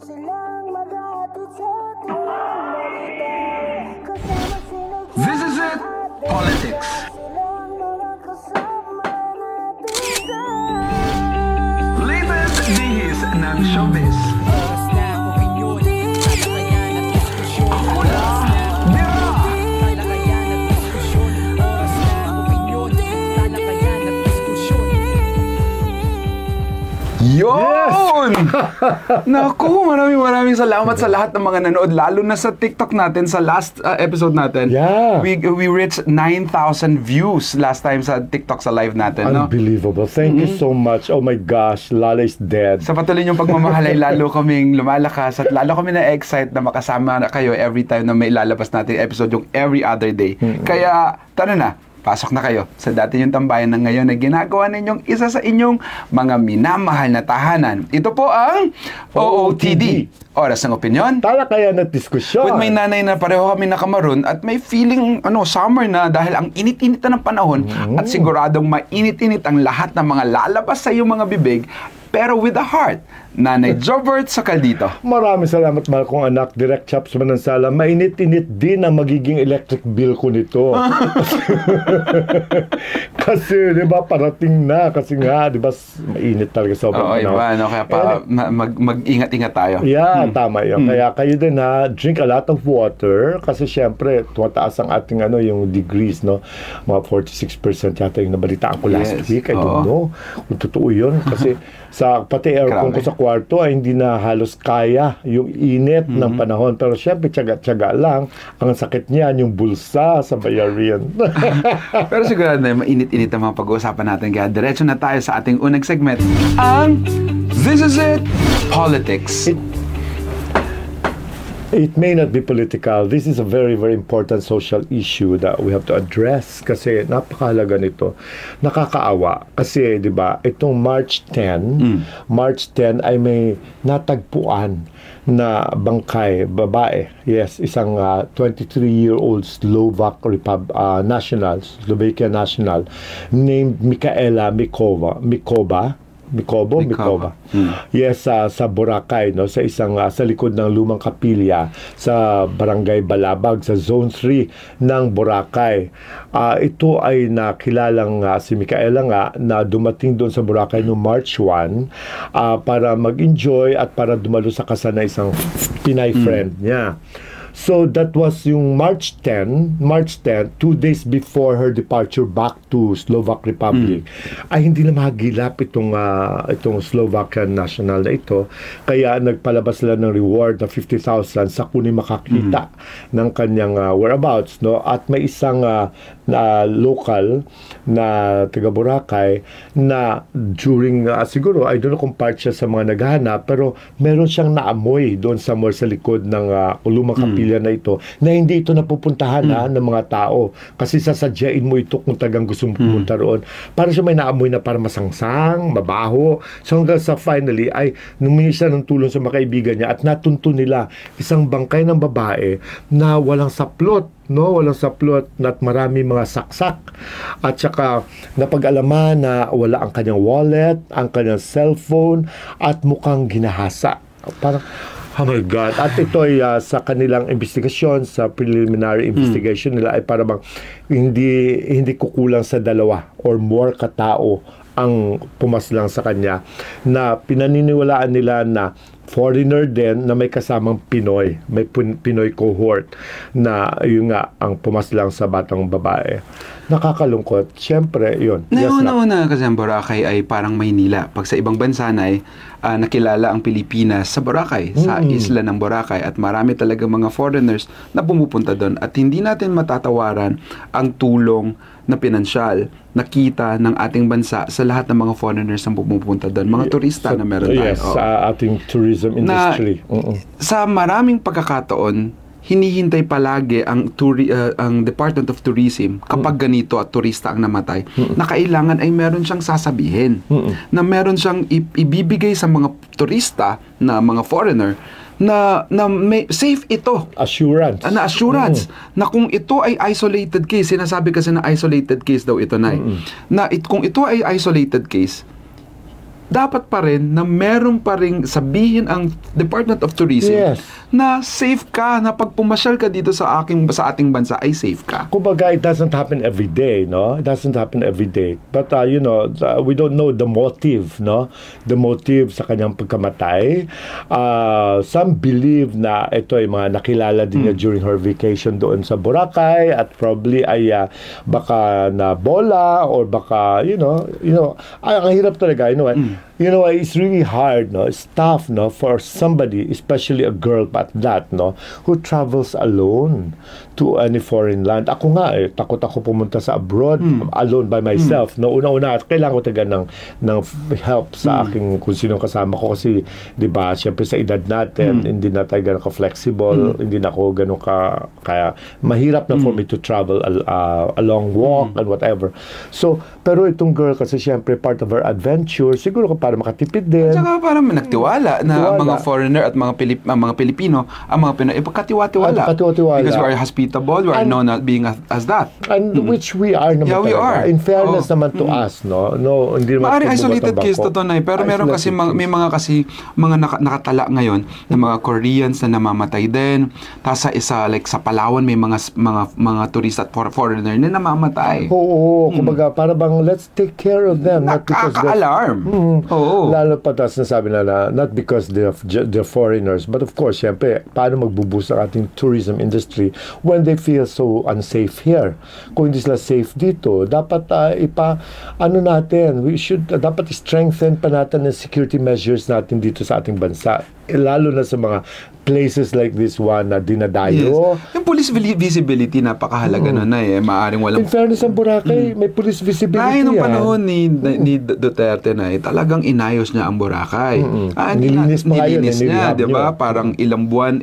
This is it, politics. Latest dihis ng showbiz. Yun! Naku, maraming salamat sa lahat ng mga nanood, lalo na sa TikTok natin, sa last episode natin. Yeah. We reached 9,000 views last time sa TikTok sa live natin. Unbelievable. Thank you so much. Oh my gosh, Lala is dead. Sa patuloy niyong pagmamahal ay lalo kaming lumalakas at lalo kami na-excite na makasama kayo every time na may ilalabas natin episode yung every other day. Kaya, tara na. Pasok na kayo sa dati yung tambayan ng ngayon na ginagawa ninyong isa sa inyong mga minamahal na tahanan. Ito po ang OOTD. Oras ng opinyon. Talakayan at diskusyon. With may nanay na pareho kami nakamaroon at may feeling summer na dahil ang init-init na ng panahon at siguradong mainit-init ang lahat ng mga lalabas sa iyong mga bibig, pero with a heart. Nanay Jobert Socaldito. Maraming salamat, mahal kong anak. Direct Chops Manansala. Mainit-init din ang magiging electric bill ko nito. Kasi, di ba, parating na. Kasi nga, di ba, mainit talaga sobrang. Oo, iba. Kaya mag-ingat-ingat tayo. Yeah, tama yun. Kaya kayo din drink a lot of water. Kasi syempre, tumataas ang ating yung degrees, no? Mga 46% yata yung nabalitaan ko last week. I don't know kung totoo yun. Kasi sa pati aircon ko sa kwarto ay hindi na halos kaya yung init ng panahon. Pero syempre, tiyaga-tiyaga lang. Ang sakit niyan, yung bulsa sa bayarin. Pero sigurado na mainit-init ang mga pag-uusapan natin. Kaya diretso na tayo sa ating unang segment. Ang This Is It, Politics. It may not be political. This is a very, very important social issue that we have to address kasi napakahalaga nito. Nakakaawa kasi, di ba, itong March 10 ay may natagpuan na bangkay, babae. Yes, isang 23-year-old Slovakian national named Michaela Mikova. Yes, sa Boracay, no, sa isang sa likod ng lumang kapilya sa Barangay Balabag sa Zone 3 ng Boracay. Ito ay nakilalang si Micaela nga na dumating doon sa Boracay noong March 1 para mag-enjoy at para dumalo sa kasal na isang Pinay friend niya. So that was yung March 10, 2 days before her departure back to Slovak Republic. Ay hindi na mahagilap itong Slovakian national na ito. Kaya nagpalabas sila ng reward na 50,000 sa kuning makakita ng kanyang whereabouts, no? At may isang local na taga Boracay na during siguro I don't know kung part siya sa mga naghahanap, pero meron siyang naamoy doon somewhere sa likod ng lumang kapilya na ito na hindi ito napupuntahan ng mga tao kasi sasadyain mo ito kung tagang gusto mo pumunta roon. Para siya may naamoy na para masangsang, mabaho. So hanggang sa finally ay numingi siya ng tulong sa mga kaibigan niya at natunto nila isang bangkay ng babae na walang saplot, no? Walang saplot at marami mga saksak. At saka napag-alaman na wala ang kanyang wallet, ang kanyang cellphone at mukhang ginahasa. Parang oh my God. At ito ay sa kanilang investigasyon, sa preliminary investigation nila ay para bang hindi kukulang sa 2 or more katao ang pumaslang sa kanya na pinaniniwalaan nila na foreigner din na may kasamang Pinoy. May Pinoy cohort na yun nga ang pumaslang sa batang babae. Nakakalungkot. Siyempre, yun. Una kasi ang Boracay ay parang Maynila. Pag sa ibang bansa na ay nakilala ang Pilipinas sa Boracay, sa isla ng Boracay, at marami talaga mga foreigners na pumupunta doon. At hindi natin matatawaran ang tulong na pinansyal, nakita ng ating bansa sa lahat ng mga foreigners na pumupunta doon. Mga turista na meron tayo. Yes, sa ating tourism industry. Sa maraming pagkakataon, hinihintay palagi ang Department of Tourism kapag ganito at turista ang namatay na kailangan ay meron siyang sasabihin na meron siyang ibibigay sa mga turista na mga foreigner na may safe ito. Assurance. Na kung ito ay isolated case, sinasabi kasi na isolated case daw ito na kung ito ay isolated case, dapat pa rin na meron pa rin sabihin ang Department of Tourism Yes. na safe ka, na pag pumasyal ka dito sa ating bansa ay safe ka. Kumbaga, it doesn't happen every day, no? It doesn't happen every day. But, we don't know the motive, no? The motive sa kanyang pagkamatay. Some believe na ito ay mga nakilala din niya during her vacation doon sa Boracay at probably ay baka na bola or baka, ang hirap talaga, it's really hard, no? It's tough, no? For somebody, especially a girl at that, no? Who travels alone to any foreign land. Ako nga, takot ako pumunta sa abroad alone by myself. No, una-una, kailangan ko talaga ng help sa aking kung sino kasama ko kasi, di ba, syempre sa edad natin, hindi na tayo ganun ka-flexible, hindi na ako ganun kaya mahirap na for me to travel a long walk and whatever. So, pero itong girl kasi syempre part of her adventure, siguro para makatipid din. At saka parang nagtiwala na ang mga foreigner at mga Pilipino, ang mga Pinoy, ipagkatiwa-tiwala. Because we are hospitable, we are known as being as that. And which we are naman we are. In fairness naman to us, no? No, hindi naman. Maaaring isolated case to na pero meron kasi may mga nakatala ngayon na mga Koreans na namamatay din. Tapos sa Palawan may mga turista at foreigner na namamatay. Oo, kumbaga para bang let's take care of them, not because nakaka-alarm. Oo. Lalo pa tas nasabi na not because they're foreigners, but of course, syempre, paano magbuboost ang ating tourism industry when they feel so unsafe here? Kung hindi sila safe dito, dapat dapat strengthen pa natin ang security measures natin dito sa ating bansa. Lalo na sa mga places like this one na dinadayo. Yes. Yung police visibility, napakahalaga na maaring walang... In fairness ang Boracay, may police visibility nung panahon ni Duterte talagang inayos niya ang Boracay. Nilinis niya, di ba? Parang ilang buwan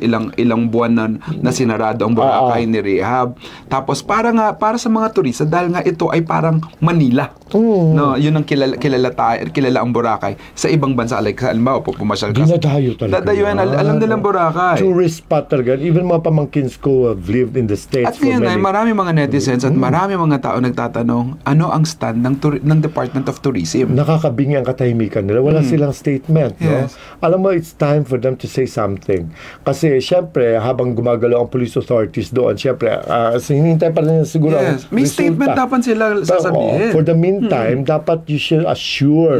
na sinarado ang Boracay ni rehab. Tapos para sa mga turista, dahil nga ito ay parang Manila. No, yun ang kilala ang Boracay sa ibang bansa. Like sa Almao, pumasyal ka. Dinadayo talaga. Dadayuan, alam nilang Boracay. Tourist spot talaga. Even mga pamangkins ko have lived in the States at ngayon ay marami mga netizens at marami mga tao nagtatanong, ano ang stand ng Department of Tourism? Nakakabingi ang katahimikan nila. Wala silang statement. Yes. No? Alam mo, it's time for them to say something. Kasi, syempre, habang gumagalaw ang police authorities doon, syempre, hinihintay pa rin siguro ang may resulta. statement dapat sila sasabihin. For the meantime, dapat you should assure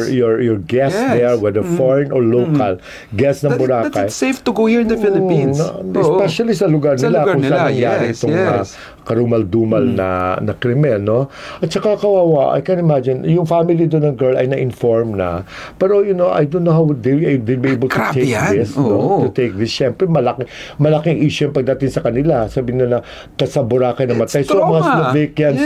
your guests there, whether foreign or local, guests ng Boracay. That it's safe to go here in the Philippines. Especially sa lugar nila kung saan nangyari itong karumal-dumal na krimen, no? At saka kawawa, I can imagine, yung family doon ng girl ay na-inform na. Pero, I don't know how they'll be able to take this. No? To take this. Siyempre, malaking issue pagdating sa kanila. Sabi nila, sa Boracay namatay. So, mga Slovakians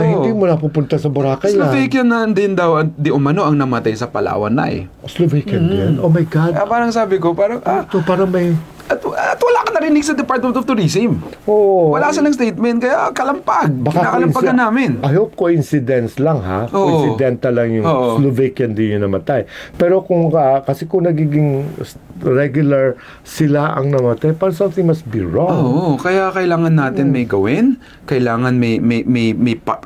hindi mo na pupunta sa Boracay. Slovakian na din daw, di umano ang namatay sa Palawan na Slovakian din? Oh my God. Parang sabi ko, parang may... At wala ka narinig sa Department of Tourism. Wala silang statement, kaya kalampag. Kinakalampagan namin. I hope coincidence lang, ha? Coincidental lang yung Slovakian din yung namatay. Pero kasi kung nagiging regular sila ang namatay, parang something must be wrong. Kaya kailangan natin may gawin, kailangan may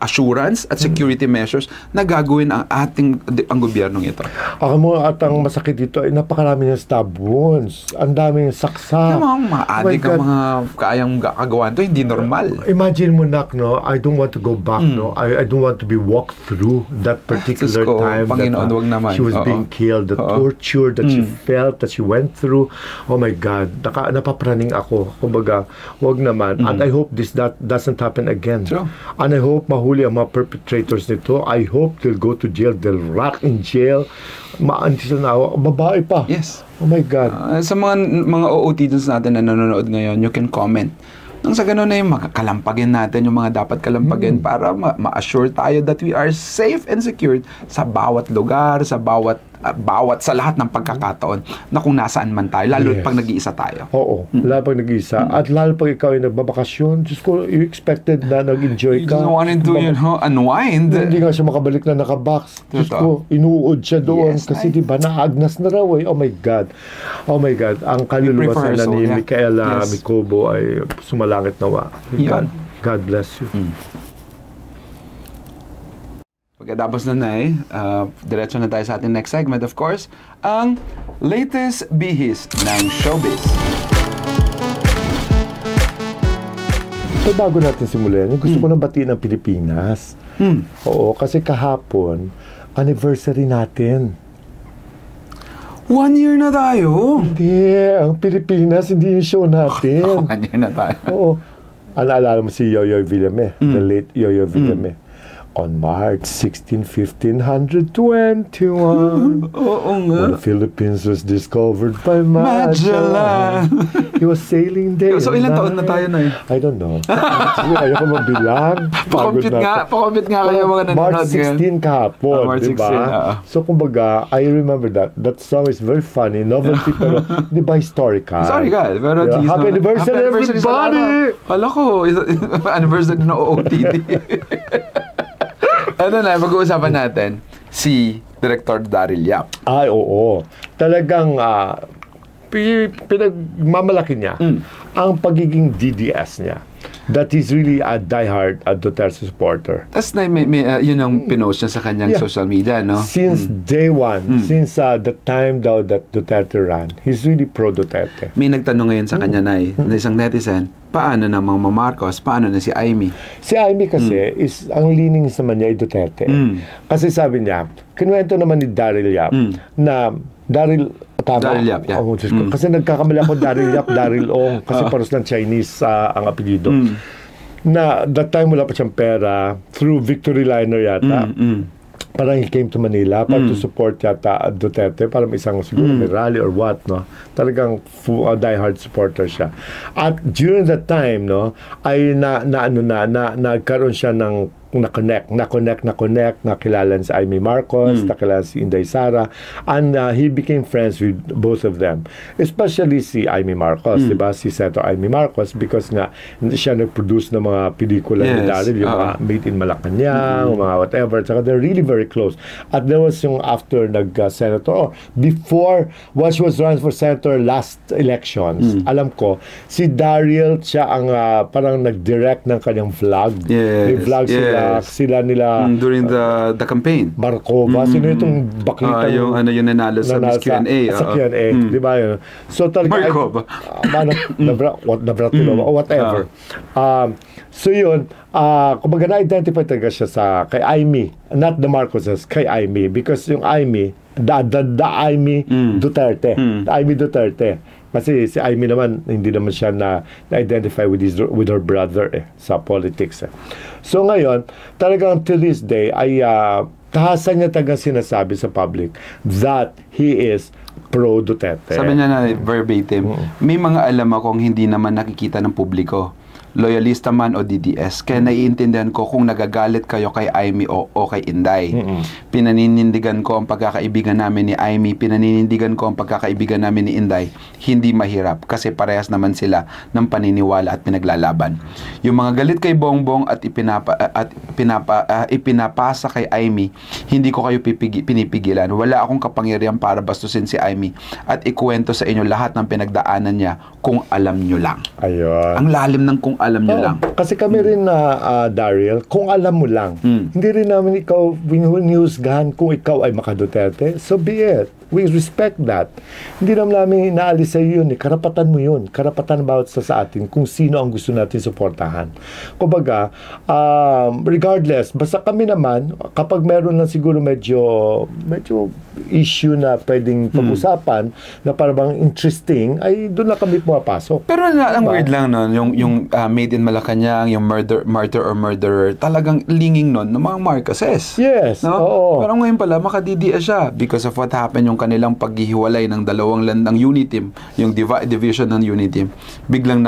assurance at security measures na gagawin ang gobyernong ito. Ako mo, at ang masakit dito ay napakarami ng stab wounds. Ang daming saksa. Mga adik ang mga kayang kagawan to, hindi normal. Imagine mo, Nak, no? I don't want to go back, no? I don't want to be walked through that particular time Panginoon, wag naman. She was being killed, the torture that she felt, that she went through. Oh my God, napapraning ako. Kumbaga, wag naman. And I hope that doesn't happen again. True. And I hope mahuli ang mga perpetrators nito. I hope they'll go to jail, they'll rot in jail. Until now, babae pa. Yes. Oh my God. Sa mga OOTs natin na nanonood ngayon, you can comment. Nang sa ganun na yung makakalampagin natin yung mga dapat kalampagin para ma-assure tayo that we are safe and secured sa bawat lugar, sa bawat sa lahat ng pagkakataon na kung nasaan man tayo, lalo pag nag-iisa tayo. Oo, lalo pag nag-iisa. At lalo pag ikaw ay nagbabakasyon, just ko, you expected na nag-enjoy ka. You just wanted to, unwind. Hindi nga siya makabalik na nakabox. Just ko, inuud siya doon kasi diba, naagnas na raw eh. Oh my God. Oh my God. Ang kaluluwa sana ni Micaela Micobo ay sumalangit nawa. God bless you. Pagkatapos nun ay, diretso na tayo sa ating next segment, of course, ang latest bihis ng showbiz. So, bago natin simulan, gusto ko nang batiin ang Pilipinas. Oo, kasi kahapon, anniversary natin. 1 year na tayo! Hindi, ang Pilipinas, hindi yung show natin. 1 year na tayo. Oo. Alala mo si Yoyoy Villame, the late Yoyoy Villame. On March 16, 1521, Oo when the nga. Philippines was discovered by Magellan. Magellan. He was sailing there. So, ilang taon na tayo na eh? I don't know. Ayoko mabilang. Pagod na ako. Pa-compute nga kayo mga nanonood March 16 kahapon, March 16, diba? So, kumbaga, I remember that. That song is very funny, novelty, pero di ba historical? Historical, pero at least... Happy anniversary, everybody! Kala ko, anniversary na OOTD. Ano na, mag-uusapan natin si Director Daryl Yap. Ay, oo. Talagang pinagmamalaki niya ang pagiging DDS niya. That he's really a diehard Duterte supporter. Tapos yun ang pinost niya sa kanyang social media, no? Since day one, since the time daw that Duterte ran, he's really pro-Duterte. May nagtanong ngayon sa kanya na isang netizen, paano na mga Marcos, paano na si Amy? Si Amy kasi, is ang leanings naman niya ay Duterte. Kasi sabi niya, kinuwento naman ni Daryl Yap na Daryl Yap, yeah. Oh, Diyos ko. Kasi nagkakamali ako Daryl Yap, Daryl Ong. Kasi paros ng Chinese ang apelyido. Na that time wala pa siyang pera, through Victory Liner yata. Parang he came to Manila para to support yata Duterte, para may isang siguro may rally or what, no? Talagang diehard supporter siya. At during that time, no, ay nagkaroon siya ng nakilala si Amy Marcos, nakilala si Inday Sara, and he became friends with both of them. Especially si Amy Marcos, di ba? Si Senator Amy Marcos, because nga siya nag-produce ng mga pelikula ni Daryl, yung mga Made in Malacanang, mga whatever. Saka they're really very close. At there was yung after nag-senator, before, when she was running for senator last elections, alam ko, si Daryl, siya ang parang nag-direct ng kanyang vlog. May vlog sila nila during the campaign. Markova, sino itong bakitang yung nanalo sa Miss Q&A. Sa Q&A, di ba yun? So talaga, Markova. Navratilova, or whatever. So yun, kumbaga na-identify talaga siya kay Amy, not the Marcoses, kay Amy, because yung Amy, the Amy Duterte, the Amy Duterte. Kasi si Amy naman, hindi naman siya na-identify with her brother sa politics. So ngayon, talagang to this day, ay tahasan niya talagang sinasabi sa public that he is pro-Duterte. Sabi niya na verbatim, may mga alam akong hindi naman nakikita ng publiko. Loyalista man o DDS. Kaya naiintindihan ko kung nagagalit kayo kay Amy o kay Inday. Pinaninindigan ko ang pagkakaibigan namin ni Amy, pinaninindigan ko ang pagkakaibigan namin ni Inday. Hindi mahirap kasi parehas naman sila ng paniniwala at pinaglalaban. Yung mga galit kay Bongbong at ipinapasa kay Amy, hindi ko kayo pinipigilan. Wala akong kapangyarihan para bastusin si Amy at ikuwento sa inyo lahat ng pinagdaanan niya kung alam nyo lang. Ayun. Ang lalim ng kung alam nyo lang. Kasi kami rin Daryl, kung alam mo lang, hindi rin namin ikaw winihusgahan kung ikaw ay maka-Duterte. So be it. We respect that. Hindi namin inaalis sa iyo yun. Karapatan mo yun. Karapatan bawat sa atin kung sino ang gusto natin suportahan. Kumbaga, regardless, basta kami naman, kapag meron lang siguro medyo issue na pwedeng pag-usapan na parang interesting, ay doon na kami pumapasok. Pero ang weird lang nun, yung Made in Malacanang, yung Martyr or Murderer, talagang linging nun ng mga Marcoses. Yes, no? oo. Pero ngayon pala, maka-DDS siya because of what happened yung kanilang paghihiwalay ng dalawang landang Uniteam, yung division ng Uniteam. Biglang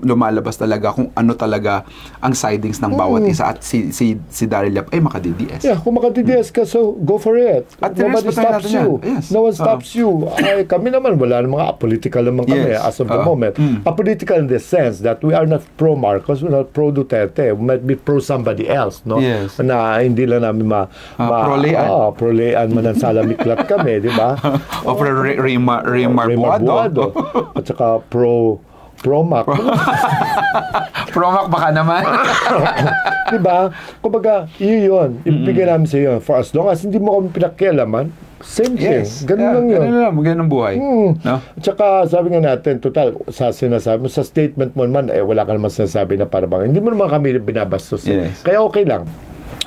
lumalabas talaga kung ano talaga ang sidings ng bawat isa at si Daryl Yap ay maka-DDS. Yeah, kung maka-DDS ka, so go for it. At nobody stops you. Yes. No one stops you. Ay, kami naman, wala namang apolitical naman kami as of the moment. Apolitical in the sense that we are not pro-Marcos, we're not pro-Duterte. We might be pro-somebody else, no? Yes. Na hindi lang namin pro-layan. Pro-layan, manansalamiklat kami, di ba? O pro-Remar Buado. At saka pro-Mac. Promac baka naman. Diba? Kumbaga, yun. Ibigay namin sa iyo. For as long as hindi mo kami pinakialaman, same thing. Ganun lang yun. Ganun lang. Ganun ang buhay. No? Tsaka sabi nga natin, total, sa sinasabi mo, sa statement mo naman, wala ka naman sinasabi na para bang, hindi mo naman kami binabastos. Yes. Kaya okay lang.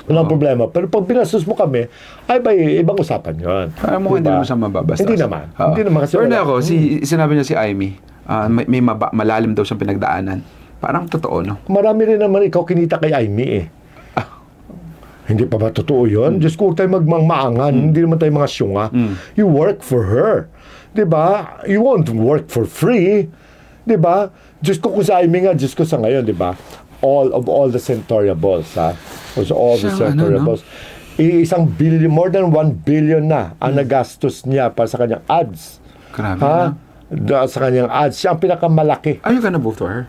Walang problema. Pero pag binastos mo kami, ay ba, ibang usapan yun. Parang mo hindi naman siya mababastos. Hindi naman. Hindi naman kasi pero ako, sinabi niya si Aimee, may malalim daw siyang pinagdaanan. Parang totoo, no? Marami rin naman ikaw kinita kay Aimee Hindi pa ba totoo yun? Diyos ko, huwag tayo magmangmaangan. Hindi naman tayo mga syunga. You work for her. Diba? You won't work for free. Diba? Diyos ko kung sa Aimee nga, Diyos ko sa ngayon, diba? All the Centuriables, ha? All the Centuriables. Isang billion, more than 1 billion na ang nagastos niya para sa kanyang ads. Grabe, ha? Sa kanyang ads. Siya ang pinakamalaki. Are you gonna vote for her?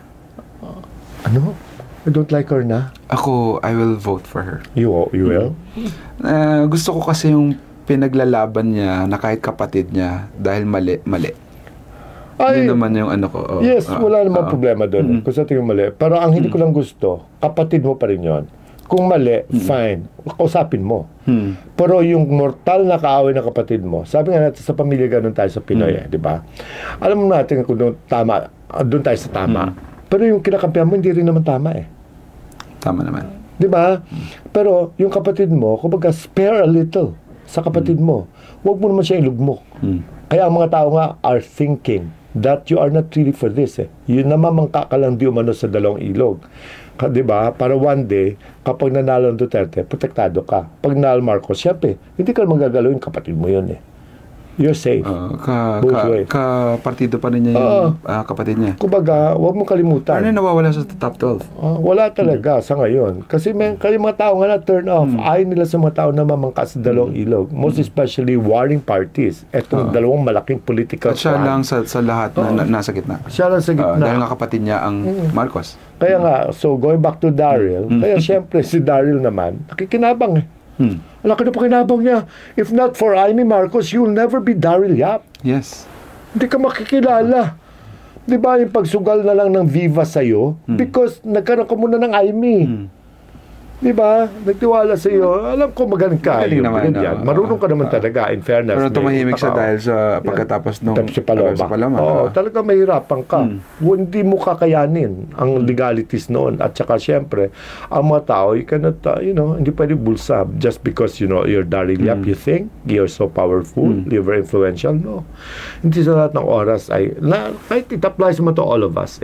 Ano? I don't like her na. Ako, I will vote for her. You will? Gusto ko kasi yung pinaglalaban niya na kahit kapatid niya dahil mali. Ay, yun naman yung ano ko. Yes, wala namang problema doon. Kung sa tingin mali. Pero ang hindi ko lang gusto, kapatid mo pa rin yun. Kung mali, fine. Kausapin mo. Pero yung mortal na kaaway ng kapatid mo, sabi nga natin sa pamilya ganun tayo sa Pinoy, di ba? Alam mo natin kung doon tayo sa tama. Pero yung kinakampihan mo, hindi rin naman tama Tama naman. Di ba? Pero yung kapatid mo, kumbaga spare a little sa kapatid mo. Huwag mo naman siya ilugmok. Kaya ang mga tao nga are thinking that you are not really for this. Yun namamangka ka lang di umano sa dalawang ilog. Di ba? Para one day, kapag nanalo ang Duterte, protektado ka. Pag nanalo Marcos, syempre, hindi ka magagalaw yung kapatid mo yun You're safe. Partido pa rin niya yung kapatid niya. Kumbaga, huwag mong kalimutan. Ano yung nawawala sa top 12? Wala talaga sa ngayon. Kasi may mga tao nga na turn off. Ayaw nila sa mga tao na mamangka sa dalawang ilog. Most especially warring parties. Etong dalawang malaking political at siya lang sa lahat na nasa gitna. Siya lang sa gitna. Dahil nga kapatid niya ang Marcos. Kaya nga, so going back to Daryl, kaya syempre si Daryl naman, nakikinabang Wala ka na pakinabang niya. If not for Aimee Marcos, you'll never be Daryl Yap. Yes. Hindi ka makikilala. Di ba yung pagsugal na lang ng Viva sa'yo? Because nagkaroon ka muna ng Aimee. Di ba? Nagtiwala sa iyo. Alam ko magaling ka. Magaling naman. Marunong ka naman talaga, in fairness. Pero tumahimik siya dahil sa pagkatapos nung sa Paloma. Oo, talaga mahirapan ka. Hindi mo kakayanin ang legalities noon. At saka syempre, ang mga tao, you cannot, hindi pwede bulsa just because, you're Daryl Yap. You think you're so powerful, you're very influential. No. Hindi sa lahat ng oras ay, kahit it applies mo to all of us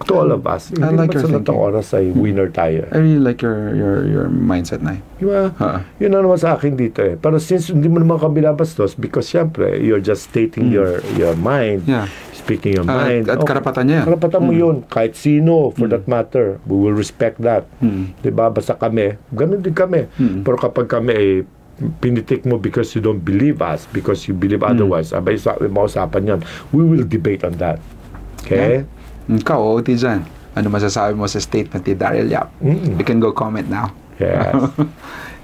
To all of us. I like your thinking. Oras ay winner tayo. I really like your mindset na Diba? Yun na naman sa akin dito Pero since hindi mo naman kami binabastos, because syempre, you're just stating your mind. Yeah. Speaking your mind. At karapatan niya. Karapatan mo yun. Kahit sino, for that matter. We will respect that. Diba? Basta kami, ganun din kami. Pero kapag kami pinitik mo because you don't believe us, because you believe otherwise, abay mausapan yan. We will debate on that. Okay? Yeah. Ikaw, OT dyan. Ano masasabi mo sa statement ni Daryl Yap? You can go comment now. Yes.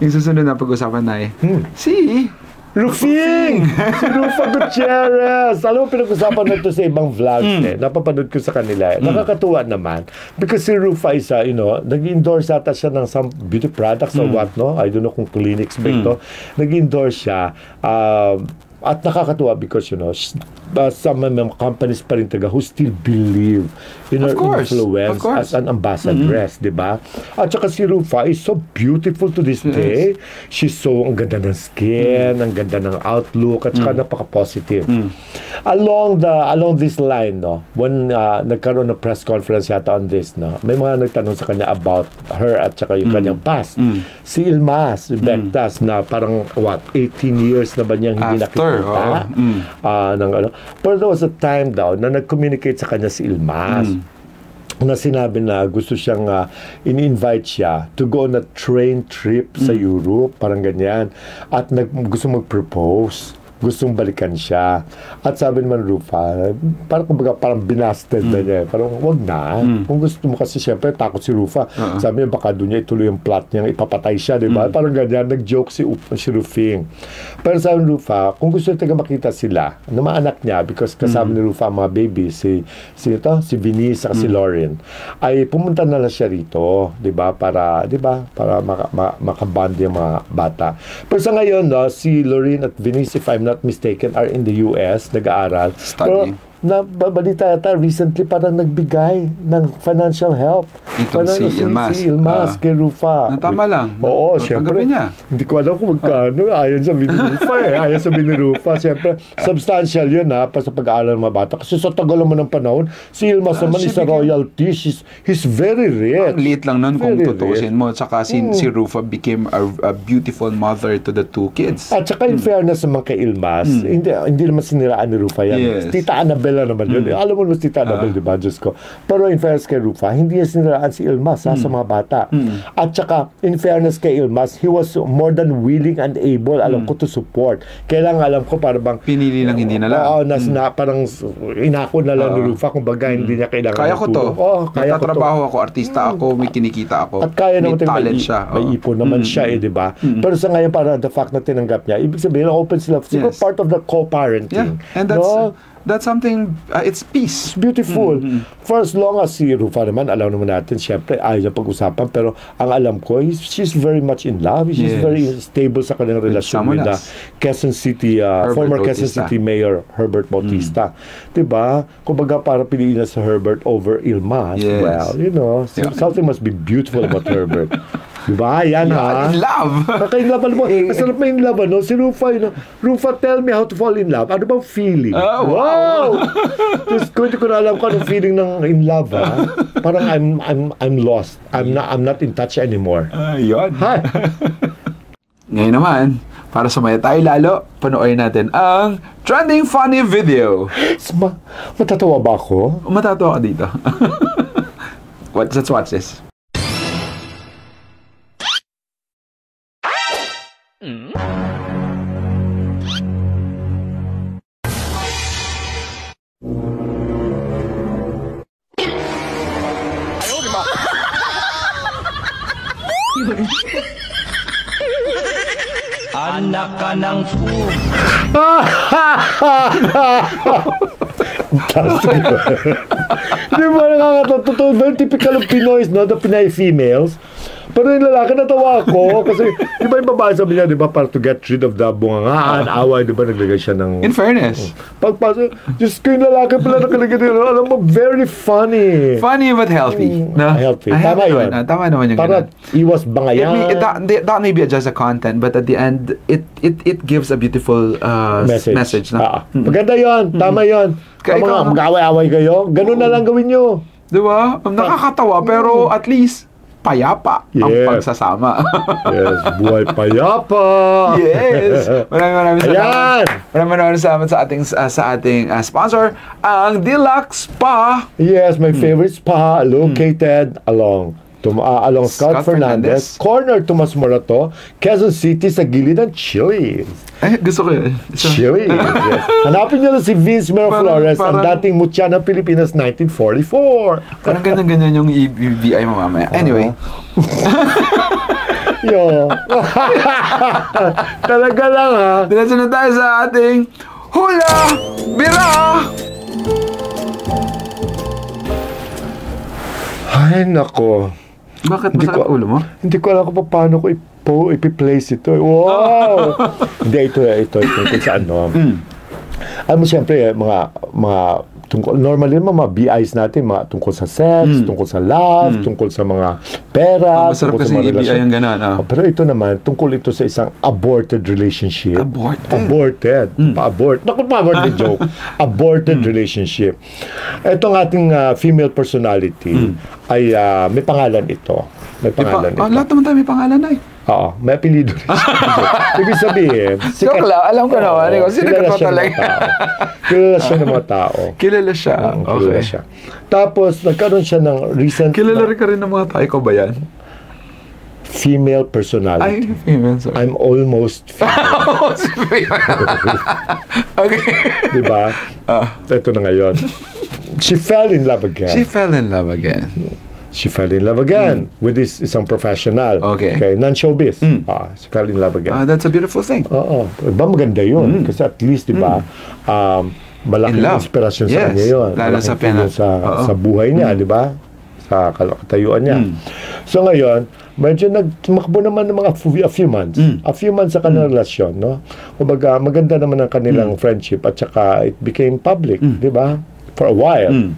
Yung susunod na pag-usapan na si Rufing! Si Rufa Gutierrez! Alam mo, pinag-usapan na ito sa ibang vlogs Napapanood ko sa kanila Nakakatuwa naman. Because si Rufa is, nag-endorse ata siya ng some beauty products or what, no? I don't know kung clinics ba ito. Nag-endorse siya. At nakakatuwa because, some companies pa rin who still believe in her influence as an ambassadress, di ba? At saka si Rufa is so beautiful to this day. She's so, ang ganda ng skin, ang ganda ng outlook, at saka napaka-positive. Along this line, when nagkaroon ng press conference yata on this, may mga nagtanong sa kanya about her at saka yung kanyang past. Si Ilmas, Bectas, na parang, 18 years na ba niyang hindi nakikita? Pero there was a time daw na nag-communicate sa kanya si Ilmas na sinabi na gusto siyang in-invite siya to go on a train trip sa Europe, parang ganyan, at gusto mag-propose. gustong balikan siya. At sabi naman Rufa, parang binasted na niya. Parang wag na. Kung gusto mo kasi siyempre takot si Rufa. Sabi niya baka doon niya ituloy yung plot niya, ipapatay siya, di ba? Parang ganyan, nag-joke si Rufing. Pero sabi ni Rufa, kung gusto niya makita sila, ng mga anak niya, because kasama ni Rufa mga baby, si Venice at si Lauren, ay pumunta na lang siya rito, di ba? Para makaband yung mga bata. Pero sa ngayon, no, si Lauren at Venice, if I'm not mistaken, are in the US, nag-aaral. Studying. Nabalita yata recently parang nagbigay ng financial help. Ito si Ilmas. Si Ilmas kay Rufa. Tama lang. Oo, siyempre. Niya. Hindi ko alam kung magkano. Ayon sa Rufa Ayon sa Rufa. Siyempre, substantial yun pa sa pag-aaral ng mga bata. Kasi sa tagal mo ng panahon, si Ilmas naman is a royalty. He's very rich. Ang liit lang nun kung tutusin mo. Tsaka si Rufa became a beautiful mother to the 2 kids. At saka in fairness naman kay Ilmas, hindi naman siniraan ni Rufa yan. Yes. Tita Annabelle naman yun. Alam mo si Tita Annabelle, di ba? Diyos ko. Pero in fairness kay Rufa, hindi niya siniraan si Ilmas sa mga bata. At saka, in fairness kay Ilmas, he was more than willing and able, alam ko, to support. Kailangan alam ko, para bang pinili lang, hindi na lang. Oo, parang inako na lang ni Rufa, kumbaga hindi niya kailangan kaya ko to. Kaya ko to. Nagtatrabaho ako, artista ako, may kinikita ako. At kaya naman talent siya. May ipon naman siya, di ba? Pero sa ngayon, para the fact na tinanggap niya, ibig sabihin, open sila. Siguro part of the co-parenting. Yeah. And that's something, it's peace. It's beautiful. For as long as si Rufa naman, alam naman natin, syempre, ayaw niya pag-usapan, pero ang alam ko, she's very much in love. She's very stable sa kanyang relasyon with the Quezon City, former Quezon City Mayor Herbert Bautista. Diba? Kumbaga, para piliin na sa Herbert over Ilmas. Yes. Well, you know, something must be beautiful about Herbert. Diba? Yan in love. Kaka-in-love mo. Masarap na in love, no? Si Rufa, Rufa, tell me how to fall in love. Ano bang feeling? Oh, wow! Just ko, hindi ko na alam kung anong feeling ng in love, Parang I'm lost. I'm not in touch anymore. Yun. Ngayon naman, para sumaya tayo lalo, panoorin natin ang trending funny video. Matatawa ba ako? Matatawa ka dito. Let's watch this. Anak ka ng Di ba nakakatotoo? Very typical of Pinoys, no? The Pinay females. Pero yung lalaki, natawa ako. Kasi, di ba yung babae sabi niya, di ba, para to get rid of the bungangaan, away, di ba, naglagay siya ng... In fairness. Pagpasok, just ko yung lalaki pala nakalagay dito. Alam mo, very funny. Funny but healthy. No? Healthy. Tama yun. Tama naman yung para iwas bangayan. That may be just a content, but at the end, it gives a beautiful message. No? Maganda yun. Tama yun. Mag-away-away kayo. Ganun na lang gawin nyo. Di ba? Nakakatawa, pero at least, payapa ang pagsasama. Yes, buhay payapa. Yes. Maraming salamat. Ayan. Maraming salamat sa ating sponsor, ang Deluxe Spa. Yes, my favorite spa located along Scout Fernandez, corner Tomas Morato, Quezon City, sa gilid ng Chili's. Gusto ko yun. Chili's, yes. Hanapin niyo lang si Vince Miraflores, ang dating mutya ng Pilipinas 1944. Parang ganyan yung EBI mo mamaya. Anyway. Yo. Talaga lang, Diretso na tayo sa ating Hula Bira! Ay, nako. Bakit masakit ulo mo? Hindi ko alam kung paano ko ipi-place ito. Wow! Hindi, ito sa ano. Alam mo, siyempre, mga tungkol, normally mga BIs natin, mga tungkol sa sex, tungkol sa love, tungkol sa mga pera, masarap kasi yung EBI ang ganon. Pero ito naman, tungkol ito sa isang aborted relationship. Aborted. Pa-abort. Naku, pa-aborted joke. Aborted relationship. Itong ating female personality ay may pangalan ito. May pangalan ito. Lahat naman tayo may pangalan na Oo, may apelido rin siya. Ibig sabihin, joke lang, alam ko naman. Kilala siya ng mga tao. Kilala siya. Kilala siya. Tapos, nagkaroon siya ng recent... Kilala rin ka rin ng mga tao. Ikaw ba yan? female Ay, personality. female, sorry. I'm almost female. Okay. Diba? Ito na ngayon. She fell in love again. She fell in love again. She fell in love again with this isang professional. Okay. Non-showbiz. She fell in love again. That's a beautiful thing. Oo. Diba maganda yun? Kasi at least, diba, malaking In love. inspirasyon sa Yes. kanya yun. Lalo sa Malaking tulong Oo. sa buhay niya, diba? Sa katayuan niya. So ngayon, medyo nagtumakbo naman ng mga a few months. A few months sa kanilang relasyon, no? Kumbaga, maganda naman ang kanilang friendship at saka it became public, diba? For a while.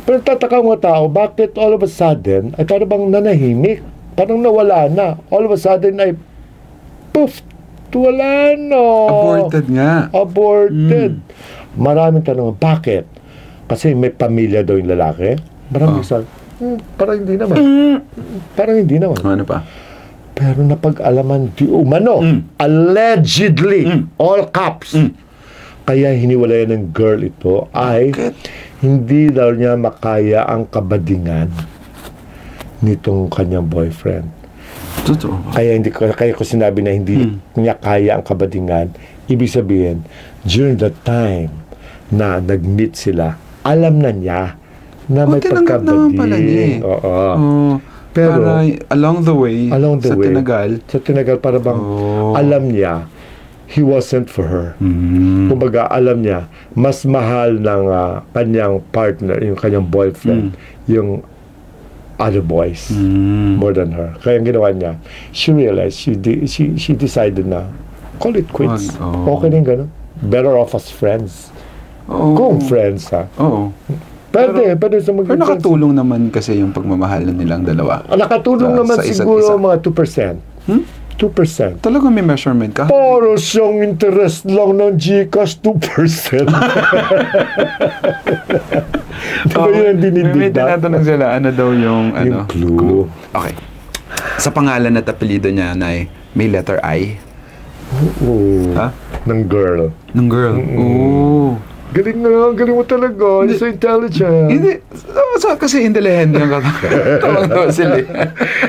Pero tataka mga tao, bakit all of a sudden, ay parang bang nanahimik? Parang nawala na. All of a sudden ay, poof, wala na. Aborted nga. Aborted. Maraming tanong, bakit? Kasi may pamilya daw yung lalaki. Maraming sabi, parang hindi naman. Parang hindi naman. Ano pa? Pero napag-alaman di umano, allegedly, all caps, kaya hiniwalayan ng girl ito ay hindi daw niya makaya ang kabadingan nitong kanyang boyfriend. Totoo. Kaya ko sinabi na hindi niya kaya ang kabadingan. Ibig sabihin, during the time na nag-meet sila, alam na niya na may tinanggap naman pala niya eh. pagkabading. Oo. Pero, Pero, along the way, sa tinagal, para bang alam niya, he wasn't for her. Kumbaga, alam niya, mas mahal ng kanyang partner, yung kanyang boyfriend, yung other boys, more than her. Kaya ang ginawa niya, she realized, she decided na, call it quits. Okay din ganun. Better off as friends. Kung friends, ha? Oo. Pwede sa Pero maging friends. nakatulong naman kasi yung pagmamahal na nilang dalawa. Nakatulong naman sa isa't siguro isa. mga 2%. 2%. Talagang may measurement ka? Para siyang interest lang ng GCash, 2%. Diba yun ang May dinidig na? tinatanong sila, ano daw yung, Yung clue. Okay. Sa pangalan at apelido niya, Nay, may letter I? Oo. Ha? Ng girl. Ng girl? Oo. Galing na, galing mo talaga. You're so intelligent. Hindi. Kasi intelligent yung tawag daw sila.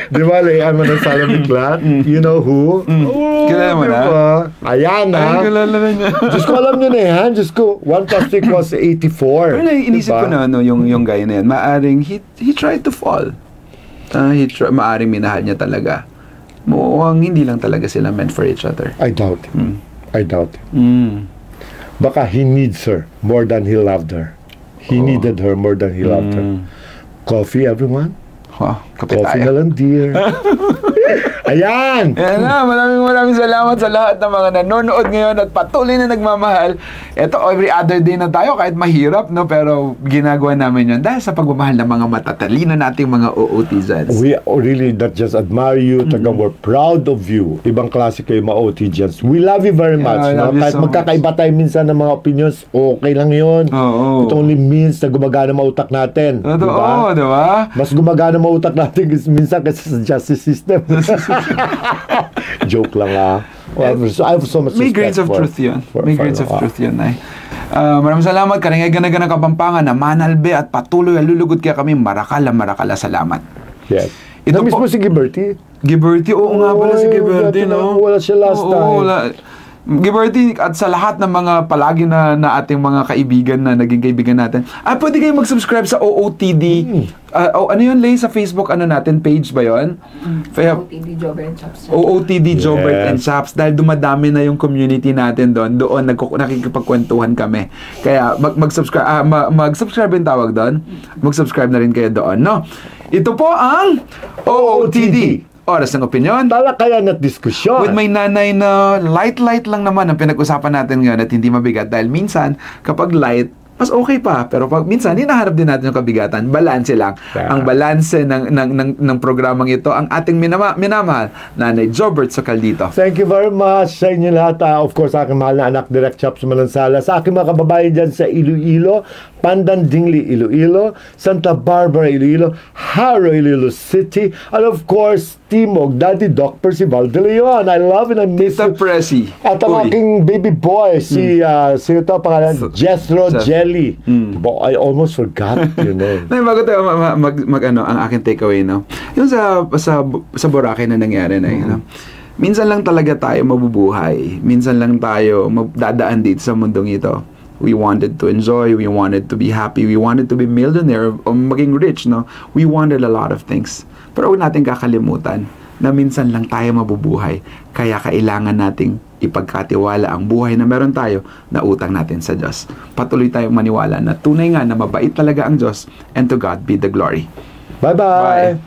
Di ba, layan mo ng salamiklat? You know who? Oh, Kilala mo na? diba? Ayan na. Ay, kilala na niya. Diyos ko, alam nyo na yan. Diyos ko, 1 plus 3 was 84. Pero inisip ko na, yung guy na yan, maaring he tried to fall. Maaring minahal niya talaga. Mukhang hindi lang talaga sila meant for each other. I doubt it. I doubt it. Baka he needs her more than he loved her. He needed her more than he loved her. Coffee, everyone? Kape Coffee tayo. na lang, dear. Ayan! Yan na, maraming salamat sa lahat ng mga nanonood ngayon at patuloy na nagmamahal. Ito, every other day na tayo, kahit mahirap, no? Pero ginagawa namin yun dahil sa pagmamahal ng mga matatalino nating mga OOTZs. We really not just admire you, tagang we're proud of you. Ibang klase kayo mga OTGens. We love you very much. I No? love you Kahit so magkakaiba tayo minsan ng mga opinions, okay lang yun. Oo. It only means na gumagana mautak natin. Totoo, di ba? Mas gumagana mautak natin minsan kasi sa justice system. Joke lang I have so much May respect grains of for- truth yun. for- May for- grains of truth yun, Nay. Maraming salamat. Karingagan ng Kapampangan na manalbe at patuloy alulugod kaya kami. Marakala, salamat. Yes. Ito Namiss po- mo si Gilberty? Giberty, oo nga pala si Oy, Giberty, wala no? wala siya last time. Wala. Giberty, at sa lahat ng mga palagi na ating mga kaibigan na naging kaibigan natin, pwede kayo mag-subscribe sa OOTD. Ano yun, Lay? Sa Facebook, ano natin? Page ba yun? OOTD Jobber and Chops. OOTD Jobert Yes. and Chaps. Dahil dumadami na yung community natin doon. Doon nakikipagkwentuhan kami. Kaya mag-subscribe. Mag-subscribe yung tawag doon. Mag-subscribe na rin kayo doon, no? Ito po ang OOTD. Oras ng opinyon. Talakayan at diskusyon. With my nanay na light lang naman ang pinag-usapan natin ngayon at hindi mabigat. Dahil minsan, kapag light, mas okay pa. Pero pag minsan, hinaharap din natin yung kabigatan. Balanse lang. Yeah. Ang balanse ng programang ito, ang ating minamahal, Nanay Jobert Socaldito. Thank you very much sa inyo lahat. Of course, aking mahal na anak, Direct Chops Manansala. Sa aking mga kababayan dyan sa Iloilo, Pandandingli, Iloilo, Santa Barbara, Iloilo, Haro, Iloilo City, and of course, Timog, Daddy Doc Percival De Leon. I love and I miss Tita you. Presi. At ang Uy. aking baby boy, sino to pangalan? Jethro Jelly. I almost forgot your name. Nay, bago tayo ang aking takeaway, no? Yung sa Boracay na nangyari na yun, no? Minsan lang talaga tayo mabubuhay. Minsan lang tayo dadaan dito sa mundong ito. We wanted to enjoy, we wanted to be happy, we wanted to be millionaire o maging rich, no? We wanted a lot of things. Pero huwag natin kakalimutan na minsan lang tayo mabubuhay. Kaya kailangan nating ipagkatiwala ang buhay na meron tayo na utang natin sa Diyos. Patuloy tayong maniwala na tunay nga na mabait talaga ang Diyos, and to God be the glory. Bye-bye. Bye.